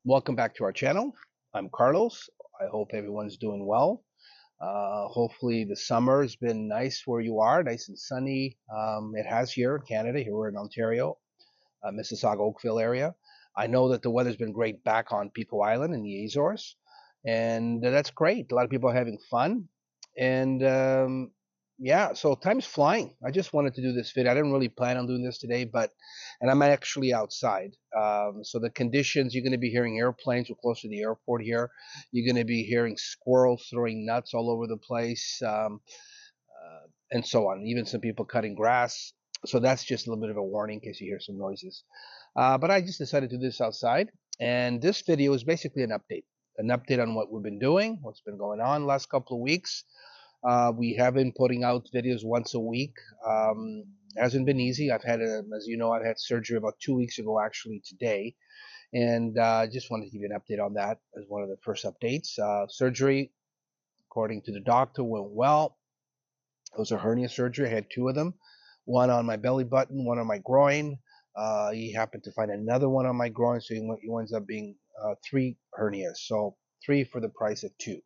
Welcome back to our channel. I'm Carlos. I hope everyone's doing well. Hopefully the summer has been nice where you are, nice and sunny. It has here in Canada. Here we're in Ontario, Mississauga, Oakville area. I know that the weather's been great back on Pico Island in the Azores, and that's great. A lot of people are having fun, and yeah, so time's flying. I just wanted to do this video. I didn't really plan on doing this today, and I'm actually outside. So the conditions, you're going to be hearing airplanes. We're close to the airport here. You're going to be hearing squirrels throwing nuts all over the place, and so on. Even some people cutting grass. So that's just a little bit of a warning in case you hear some noises. But I just decided to do this outside. And this video is basically an update on what we've been doing, what's been going on the last couple of weeks. We have been putting out videos once a week. Hasn't been easy. As you know, I've had surgery about 2 weeks ago, actually today, and just wanted to give you an update on that as one of the first updates. Surgery, according to the doctor, went well. It was a hernia surgery. I had two of them, one on my belly button, one on my groin. He happened to find another one on my groin, so he ends up being three hernias. So three for the price of two.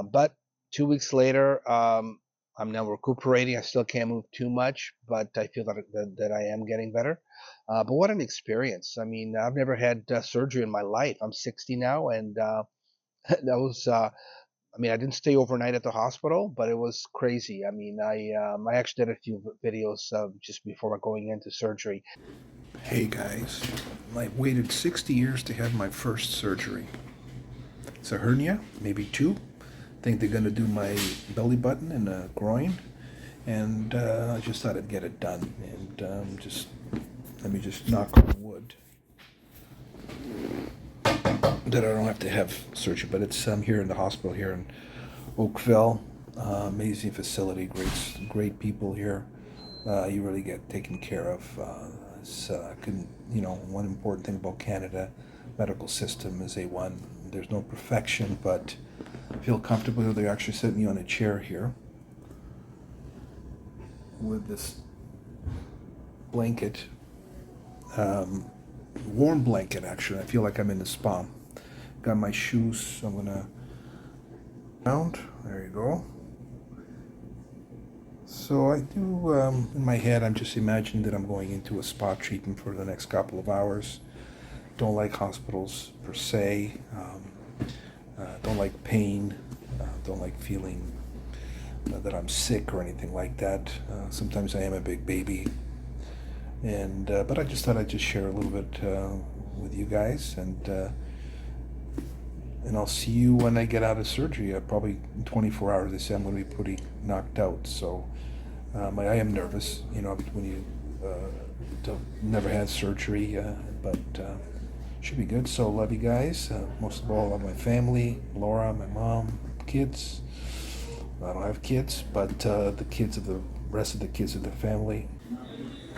But 2 weeks later, I'm now recuperating. I still can't move too much, but I feel that I am getting better. But what an experience. I mean, I've never had surgery in my life. I'm 60 now, and that was, I mean, I didn't stay overnight at the hospital, but it was crazy. I mean, I actually did a few videos just before going into surgery. Hey guys, I waited 60 years to have my first surgery. It's a hernia, maybe two. I think they're going to do my belly button and the groin, and I just thought I'd get it done. And let me just knock on wood that I don't have to have surgery. But it's here in the hospital here in Oakville. Amazing facility, great people here. You really get taken care of. One important thing about Canada medical system is A1. There's no perfection, but I feel comfortable. They actually sit me on a chair here with this blanket, warm blanket. Actually, I feel like I'm in the spa. Got my shoes. So I'm gonna round. There you go. So I do, in my head, I'm just imagining that I'm going into a spa treatment for the next couple of hours. Don't like hospitals per se. Don't like pain. Don't like feeling that I'm sick or anything like that. Sometimes I am a big baby. But I just thought I'd just share a little bit with you guys, and I'll see you when I get out of surgery. Probably in 24 hours. They say I'm going to be pretty knocked out. So I am nervous, when you never had surgery, but should be good. So love you guys. Most of all, love my family, Laura, my mom, kids. I don't have kids, but the kids of the rest of the kids of the family.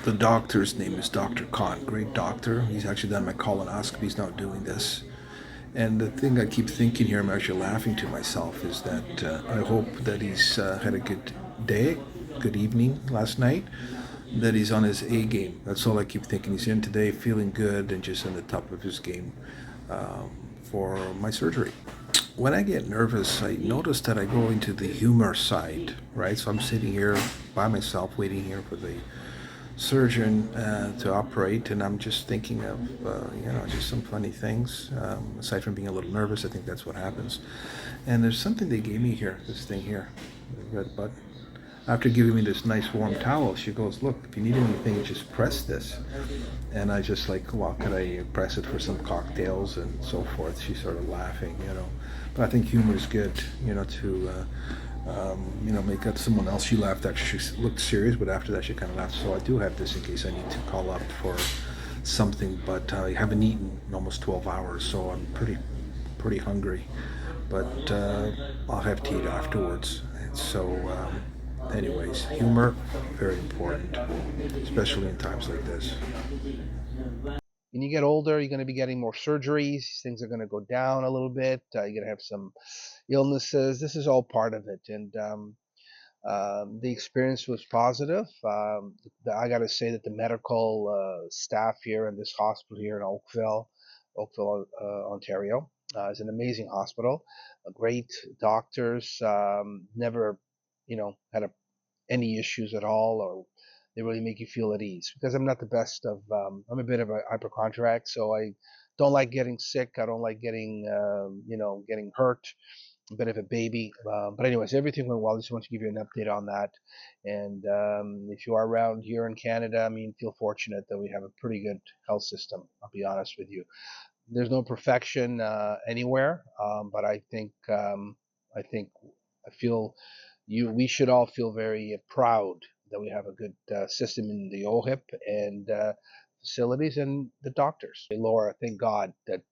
The doctor's name is Dr. Khan, great doctor. He's actually done my colonoscopy. He's now doing this. And the thing I keep thinking here, I'm actually laughing to myself, is that I hope that he's had a good day, good evening last night, that he's on his A game. That's all I keep thinking. He's in today, feeling good, and just on the top of his game for my surgery. When I get nervous, I notice that I go into the humor side, right? So I'm sitting here by myself, waiting here for the surgeon to operate, and I'm just thinking of just some funny things. Aside from being a little nervous, I think that's what happens. And there's something they gave me here, this thing here, the red button. After giving me this nice warm towel, she goes, "Look, if you need anything, just press this." And I just like, well, could I press it for some cocktails and so forth? She's sort of laughing, But I think humor is good, to make up someone else. She laughed. Actually, she looked serious, but after that, she kind of laughed. So I do have this in case I need to call up for something. But I haven't eaten in almost 12 hours, so I'm pretty hungry. But I'll have to eat afterwards. And so, anyways, humor very important, especially in times like this. When you get older, you're going to be getting more surgeries. Things are going to go down a little bit. You're going to have some illnesses. This is all part of it. And the experience was positive. I got to say that the medical staff here in this hospital here in Oakville, Oakville, Ontario. It's an amazing hospital, great doctors. Never, had any issues at all, or they really make you feel at ease. Because I'm not the best of, I'm a bit of a hypochondriac, so I don't like getting sick. I don't like getting, getting hurt. A bit of a baby. But anyways, everything went well. I just want to give you an update on that. And if you are around here in Canada, I mean, feel fortunate that we have a pretty good health system. I'll be honest with you. There's no perfection anywhere, but I think I feel we should all feel very proud that we have a good system in the OHIP and facilities and the doctors. Laura, thank God that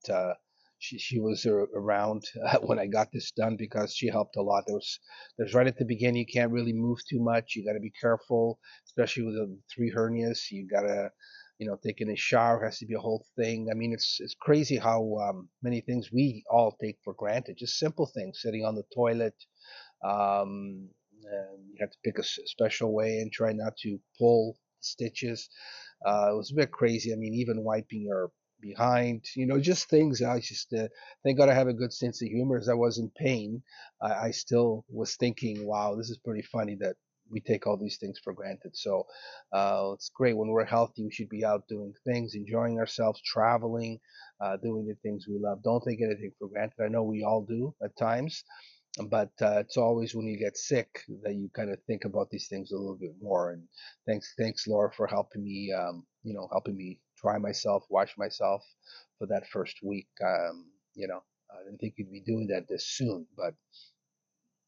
she was around when I got this done, because she helped a lot. There's right at the beginning, you can't really move too much. You got to be careful, especially with the 3 hernias. You got to, taking a shower has to be a whole thing. I mean, it's crazy how many things we all take for granted. Just simple things, sitting on the toilet. You have to pick a special way and try not to pull stitches. It was a bit crazy. I mean, even wiping your behind, just things. I just thank God I have a good sense of humor. As I was in pain, I still was thinking, wow, this is pretty funny that we take all these things for granted. So it's great. When we're healthy, we should be out doing things, enjoying ourselves, traveling, doing the things we love. Don't take anything for granted. I know we all do at times, but it's always when you get sick that you kind of think about these things a little bit more. And thanks, Laura, for helping me, helping me dry myself, wash myself for that first week. I didn't think you'd be doing that this soon, but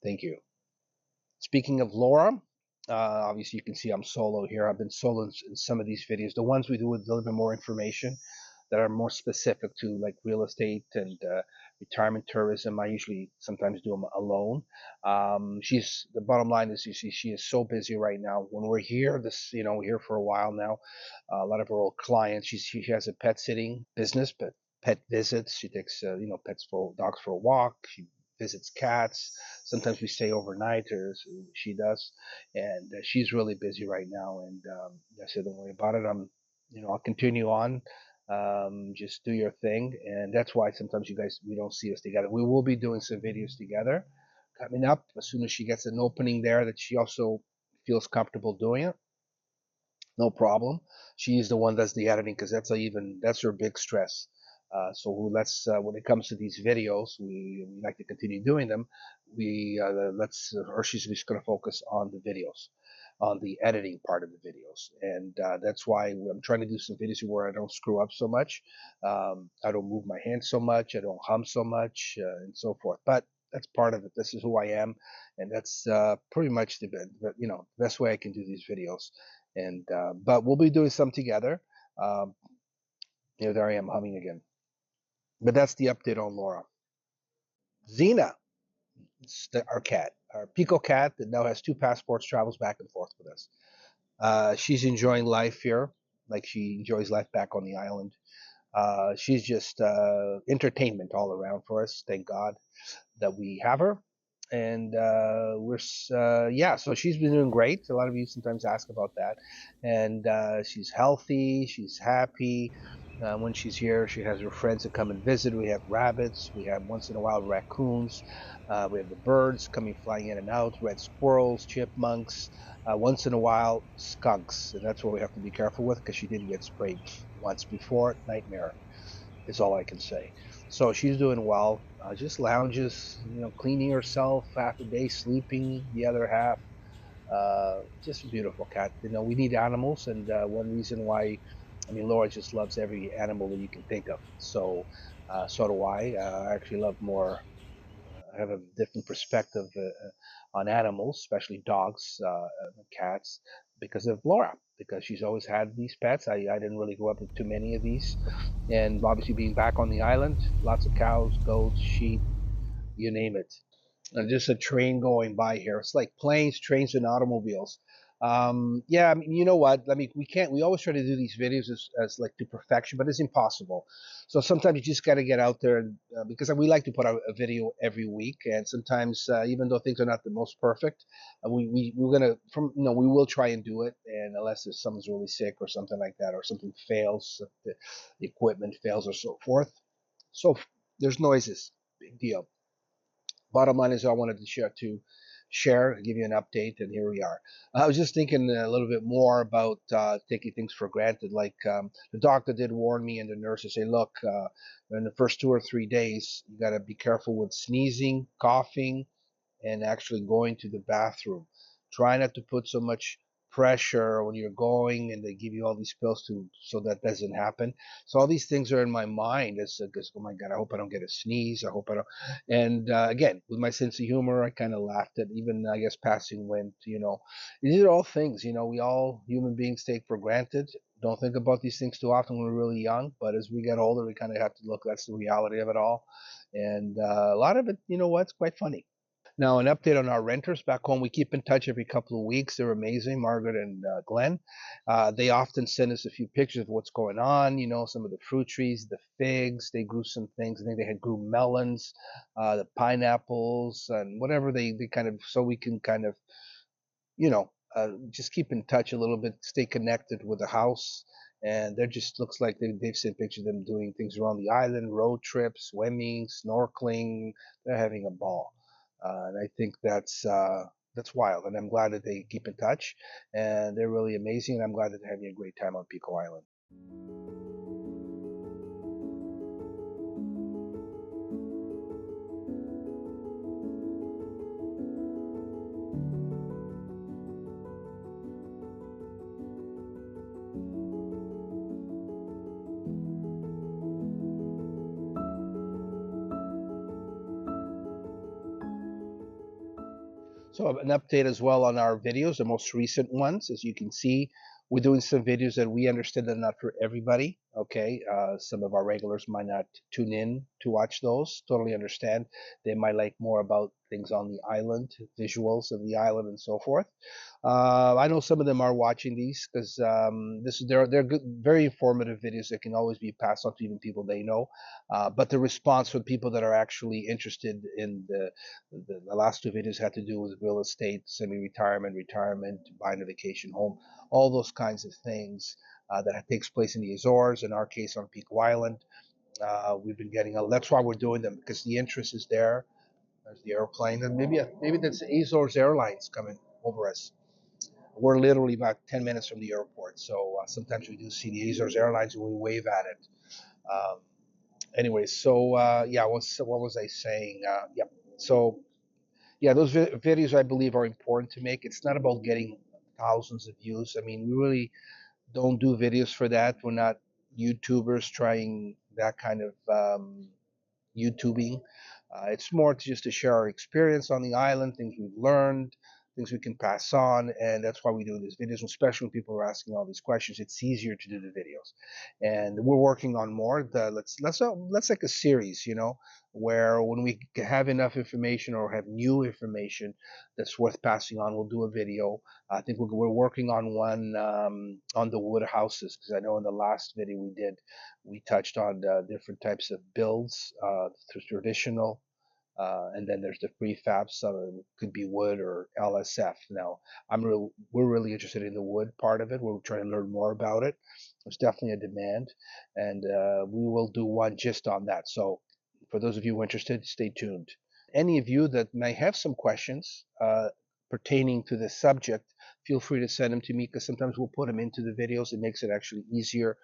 thank you. Speaking of Laura, obviously you can see I'm solo here. I've been solo in some of these videos. The ones we do with a little bit more information that are more specific to like real estate and retirement tourism, I usually sometimes do them alone. The bottom line is, you see, she is so busy right now. When we're here, we're here for a while now. A lot of her old clients. She has a pet sitting business, but pet visits. She takes dogs for a walk. She visits cats. Sometimes we stay overnight, or she does, and she's really busy right now. And I said, don't worry about it. I'll continue on. Just do your thing, and that's why sometimes you guys, we don't see us together. We will be doing some videos together coming up as soon as she gets an opening there that she also feels comfortable doing it. No problem. She's the one that does the editing, because that's her big stress. So let's when it comes to these videos, we like to continue doing them. She's just going to focus on the videos, on the editing part of the videos, and that's why I'm trying to do some videos where I don't screw up so much, I don't move my hands so much, I don't hum so much, and so forth. But that's part of it. This is who I am, and that's pretty much the best way I can do these videos. And but we'll be doing some together. Um, there I am humming again. But that's the update on Laura. Zena, our cat, our Pico cat that now has 2 passports, travels back and forth with us. She's enjoying life here, like she enjoys life back on the island. She's just entertainment all around for us. Thank God that we have her. And so she's been doing great. A lot of you sometimes ask about that. And she's healthy, she's happy. When she's here, she has her friends that come and visit. We have rabbits, we have once in a while raccoons, we have the birds coming flying in and out, red squirrels, chipmunks, once in a while skunks. And that's what we have to be careful with, because she did get sprayed once before. Nightmare is all I can say. So she's doing well. Just lounges, cleaning herself half the day, sleeping the other half. Just a beautiful cat. We need animals, and one reason why, Laura just loves every animal that you can think of. So, so do I. I actually love more. I have a different perspective on animals, especially dogs, cats, because of Laura. Because she's always had these pets. I didn't really grow up with too many of these, and obviously being back on the island, lots of cows, goats, sheep, you name it. And just a train going by here. It's like planes, trains, and automobiles. Yeah, you know what? We can't. We always try to do these videos as like to perfection, but it's impossible. So sometimes you just got to get out there, and, because we like to put out a video every week, and sometimes even though things are not the most perfect, we're gonna we will try and do it, and unless if someone's really sick or something like that, or something fails, the equipment fails or so forth. So there's noises, big deal. Bottom line is I wanted to share, give you an update, and here we are. I was just thinking a little bit more about taking things for granted. Like the doctor did warn me, and the nurses say, look, in the first 2 or 3 days, you got to be careful with sneezing, coughing, and actually going to the bathroom. Try not to put so much pressure when you're going, and they give you all these pills to so that doesn't happen. So all these things are in my mind. It's because, oh my God, I hope I don't get a sneeze. I hope I don't. And again, with my sense of humor, I kind of laughed at even I guess passing went. These are all things we all human beings take for granted. Don't think about these things too often when we're really young, but as we get older, we kind of have to look. That's the reality of it all, and a lot of it, it's quite funny. Now, an update on our renters back home. We keep in touch every couple of weeks. They're amazing, Margaret and Glenn. They often send us a few pictures of what's going on. Some of the fruit trees, the figs. They grew some things. I think they had grew melons, the pineapples, and whatever they kind of, so we can kind of just keep in touch a little bit, stay connected with the house. And there just looks like they've sent pictures of them doing things around the island, road trips, swimming, snorkeling. They're having a ball. And I think that's wild. And I'm glad that they keep in touch. And they're really amazing. And I'm glad that they're having a great time on Pico Island. So an update as well on our videos, the most recent ones. As you can see, we're doing some videos that we understand are not for everybody. Okay, some of our regulars might not tune in to watch those. Totally understand. They might like more about things on the island, visuals of the island, and so forth. I know some of them are watching these because they're good, very informative videos that can always be passed on to even people they know. But the response from people that are actually interested in the last two videos had to do with real estate, semi-retirement, retirement, buying a vacation home, all those kinds of things that takes place in the Azores. In our case, on Pico Island, we've been getting. That's why we're doing them because the interest is there. There's the airplane, and maybe that's Azores Airlines coming over us. We're literally about 10 minutes from the airport, so sometimes we do see the Azores Airlines and we wave at it. Um, anyway, so yeah, what was I saying? Yeah, so yeah, those videos I believe are important to make. It's not about getting thousands of views. I mean, we really don't do videos for that. We're not YouTubers trying that kind of YouTubing. It's more just to share our experience on the island, things we've learned, things we can pass on, and that's why we do these videos. Especially when people are asking all these questions, it's easier to do the videos, and we're working on more. Let's like a series, where when we have enough information or have new information that's worth passing on, we'll do a video. I think we're working on one on the wood houses because I know in the last video we touched on different types of builds through traditional, and then there's the prefab. Some of them could be wood or LSF. Now, we're really interested in the wood part of it. We're trying to learn more about it. There's definitely a demand, and we will do one just on that. So, for those of you interested, stay tuned. Any of you that may have some questions pertaining to this subject, feel free to send them to me because sometimes we'll put them into the videos. It makes it actually easier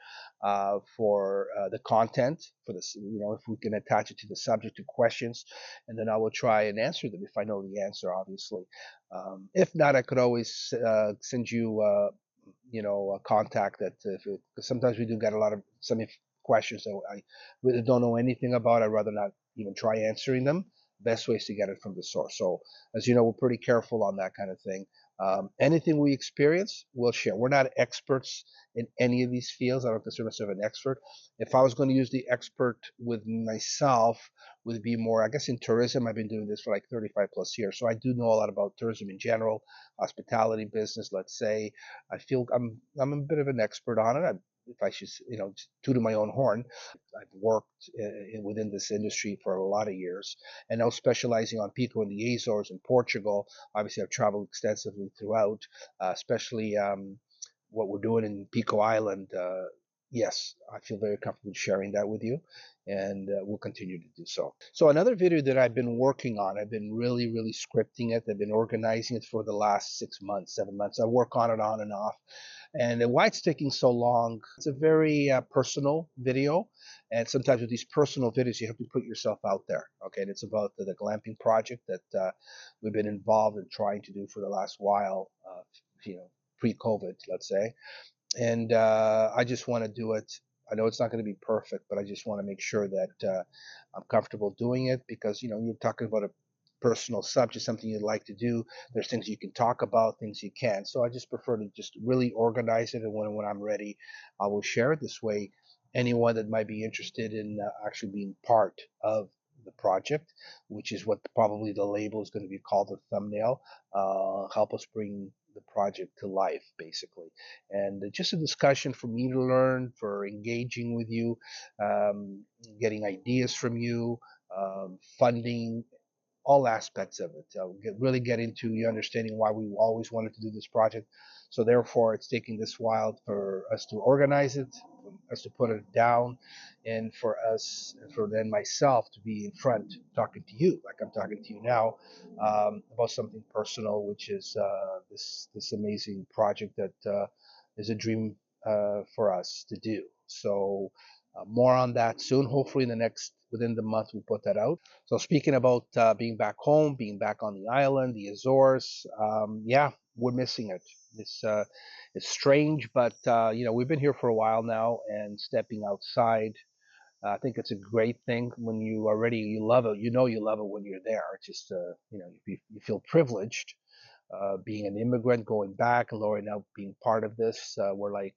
for the content for this. If we can attach it to the subject to questions, and then I will try and answer them if I know the answer, obviously. If not, I could always send you, a contact that because sometimes we do get a lot of some questions that I really don't know anything about. I'd rather not even try answering them. Best ways to get it from the source. So, as you know, we're pretty careful on that kind of thing. Anything we experience, we'll share. We're not experts in any of these fields. I don't consider myself an expert. If I was going to use the expert with myself, would be more, I guess, in tourism. I've been doing this for like 35 plus years, so I do know a lot about tourism in general, hospitality business. Let's say I feel I'm a bit of an expert on it. If I should, toot my own horn, I've worked within this industry for a lot of years, and now specializing on Pico in the Azores in Portugal. Obviously, I've traveled extensively throughout, especially what we're doing in Pico Island. yes, I feel very comfortable sharing that with you, and we'll continue to do so. So another video that I've been working on, I've been really scripting it. I've been organizing it for the last 6 months, 7 months. I work on and off. And why it's taking so long, it's a very personal video. And sometimes with these personal videos, you have to put yourself out there. Okay. And it's about the glamping project that we've been involved in trying to do for the last while, you know, pre-COVID, let's say. And I just want to do it. I know it's not going to be perfect, but I just want to make sure that I'm comfortable doing it because you're talking about a personal subject, something you'd like to do. There's things you can talk about, things you can't. So I just prefer to just really organize it, and when I'm ready, I will share it this way. Anyone that might be interested in actually being part of the project, which is what probably the label is going to be called, the thumbnail, help us bring the project to life, basically. And just a discussion for me to learn, for engaging with you, um, getting ideas from you, funding, all aspects of it. Really get into you understanding why we always wanted to do this project. So therefore, it's taking this while for us to organize it, for us to put it down, and for us, and for then myself to be in front talking to you, like I'm talking to you now, about something personal, which is this amazing project that is a dream for us to do. So more on that soon. Hopefully, within the month, we'll put that out. So speaking about being back home, being back on the island, the Azores, yeah, we're missing it. It's strange, but we've been here for a while now, and stepping outside, I think it's a great thing when you love it. You love it when you're there. It's just you feel privileged being an immigrant, going back, and Lori now being part of this. We're like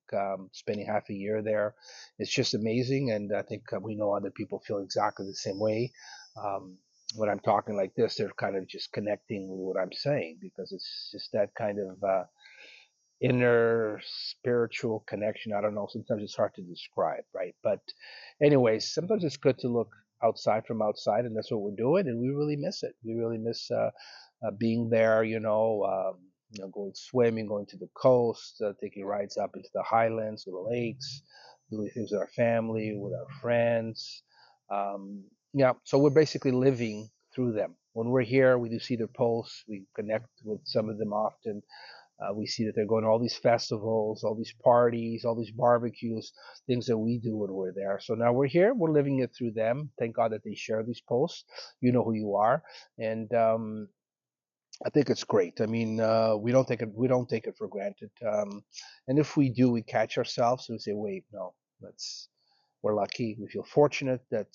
spending half a year there. It's just amazing, and I think we know other people feel exactly the same way. Um, when I'm talking like this, they're kind of just connecting with what I'm saying because it's just that kind of inner spiritual connection. I don't know. Sometimes it's hard to describe, right? But, anyways, sometimes it's good to look outside from outside, and that's what we're doing. And we really miss it. We really miss being there. Going swimming, going to the coast, taking rides up into the highlands, to the lakes, doing things with our family, with our friends. Yeah, so we're basically living through them. When we're here, we do see their posts. We connect with some of them often. We see that they're going to all these festivals, all these parties, all these barbecues, things that we do when we're there. So now we're here, we're living it through them. Thank God that they share these posts. You know who you are, and I think it's great. I mean, we don't take it for granted. And if we do, we catch ourselves and we say, wait, no, let's we're lucky. We feel fortunate that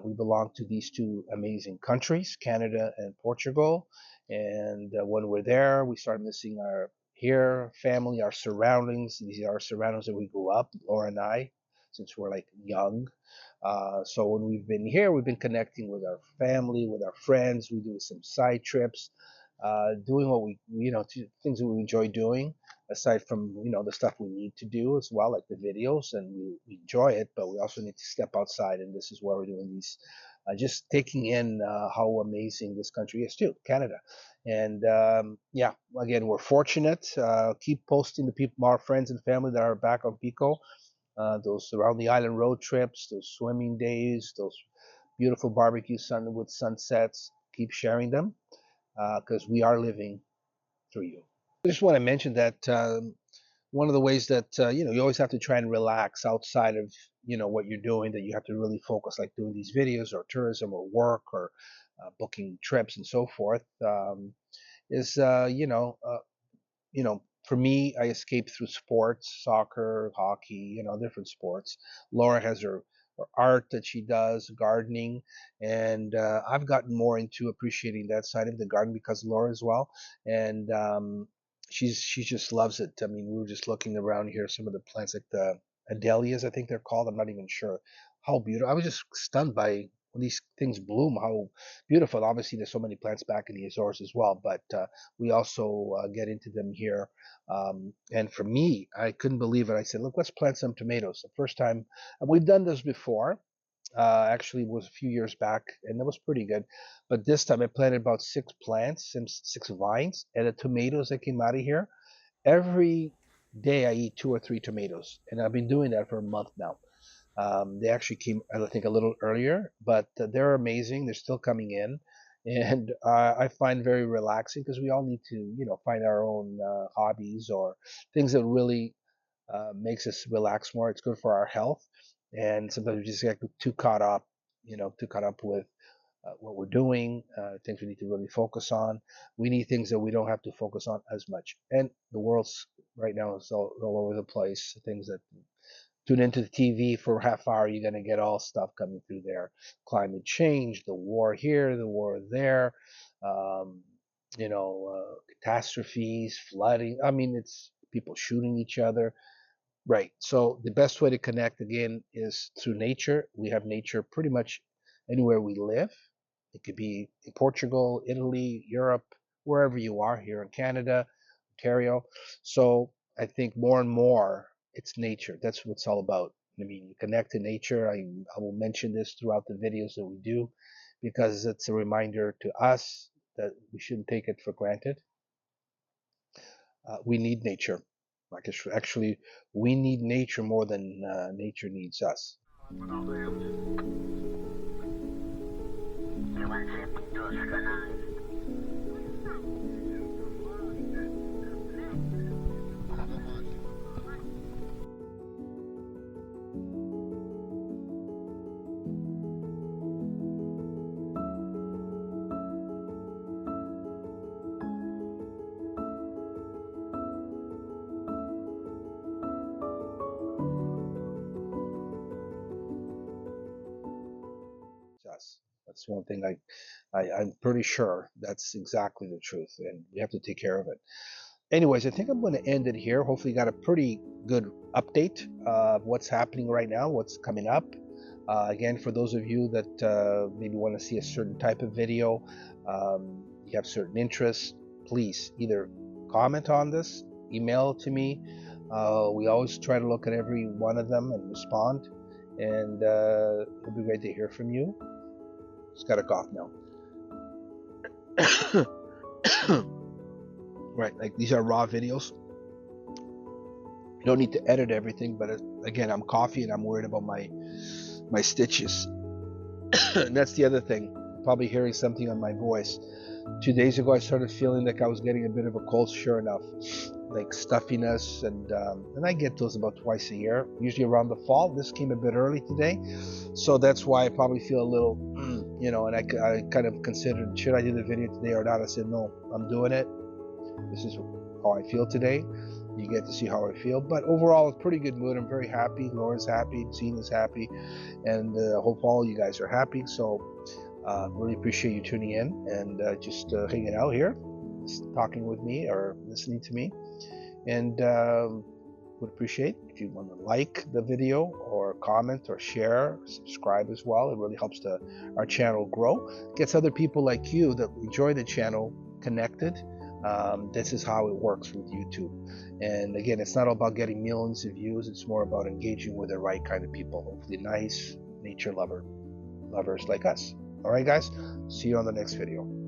we belong to these two amazing countries, Canada and Portugal. And when we're there, we start missing our here family, our surroundings. These are our surroundings that we grew up, Laura and I, since we're like young. So when we've been here, we've been connecting with our family, with our friends. We do some side trips, doing what things that we enjoy doing, aside from the stuff we need to do as well, like the videos, and we enjoy it, but we also need to step outside, and this is where we're doing these, just taking in how amazing this country is too, Canada. And yeah, again, we're fortunate. Keep posting the people, our friends and family that are back on Pico, those around the island road trips, those swimming days, those beautiful barbecue with sunsets. Keep sharing them because we are living through you. I just want to mention that one of the ways that you always have to try and relax outside of what you're doing, that you have to really focus, like doing these videos or tourism or work or booking trips and so forth, is for me, I escape through sports, soccer, hockey, different sports. Laura has her art that she does, gardening, and I've gotten more into appreciating that side of the garden because of Laura as well. And she just loves it. I mean, we were just looking around here, some of the plants like the adelias, I think they're called. I'm not even sure how beautiful. I was just stunned by when these things bloom, how beautiful. Obviously, there's so many plants back in the Azores as well, but we also get into them here. And for me, I couldn't believe it. I said, look, let's plant some tomatoes. The first time, and we've done this before, actually was a few years back, and that was pretty good. But this time I planted about 6 plants and 6 vines, and the tomatoes that came out of here, every day I eat 2 or 3 tomatoes, and I've been doing that for a month now. They actually came, I think, a little earlier, but they're amazing. They're still coming in, and I find very relaxing because we all need to, find our own hobbies or things that really makes us relax more. It's good for our health, and sometimes we just get too caught up, too caught up with what we're doing, things we need to really focus on. We need things that we don't have to focus on as much. And the world's right now is all over the place. Things that tune into the TV for a half hour, you're going to get all stuff coming through there. Climate change, the war here, the war there, um, catastrophes, flooding. I mean, it's people shooting each other. Right. So the best way to connect again is through nature. We have nature pretty much anywhere we live. It could be in Portugal, Italy, Europe, wherever you are, here in Canada, Ontario. So I think more and more it's nature. That's what it's all about. I mean, you connect to nature. I will mention this throughout the videos that we do because it's a reminder to us that we shouldn't take it for granted. We need nature. Like actually, we need nature more than nature needs us. Us. That's one thing I'm pretty sure that's exactly the truth, and we have to take care of it. Anyways, I think I'm going to end it here. Hopefully, you got a pretty good update of what's happening right now, what's coming up. Again, for those of you that maybe want to see a certain type of video, you have certain interests, please either comment on this, email it to me. We always try to look at every one of them and respond, and it'll be great to hear from you. Just got a cough now. Right, like these are raw videos. You don't need to edit everything, but again, I'm coughing and I'm worried about my stitches. And that's the other thing. Probably hearing something on my voice. 2 days ago, I started feeling like I was getting a bit of a cold. Sure enough, like stuffiness, and I get those about twice a year, usually around the fall. This came a bit early today, so that's why I probably feel a little, and I kind of considered, should I do the video today or not? I said, no, I'm doing it. This is how I feel today. You get to see how I feel, but overall, it's pretty good mood. I'm very happy. Laura's happy, Zeena's happy, and hope all you guys are happy. So really appreciate you tuning in and just hanging out here, talking with me or listening to me, and would appreciate if you want to like the video or comment or share, subscribe as well. It really helps our channel grow, gets other people like you that enjoy the channel connected. This is how it works with YouTube. And again, it's not about getting millions of views. It's more about engaging with the right kind of people, hopefully nice nature lovers like us. All right, guys, see you on the next video.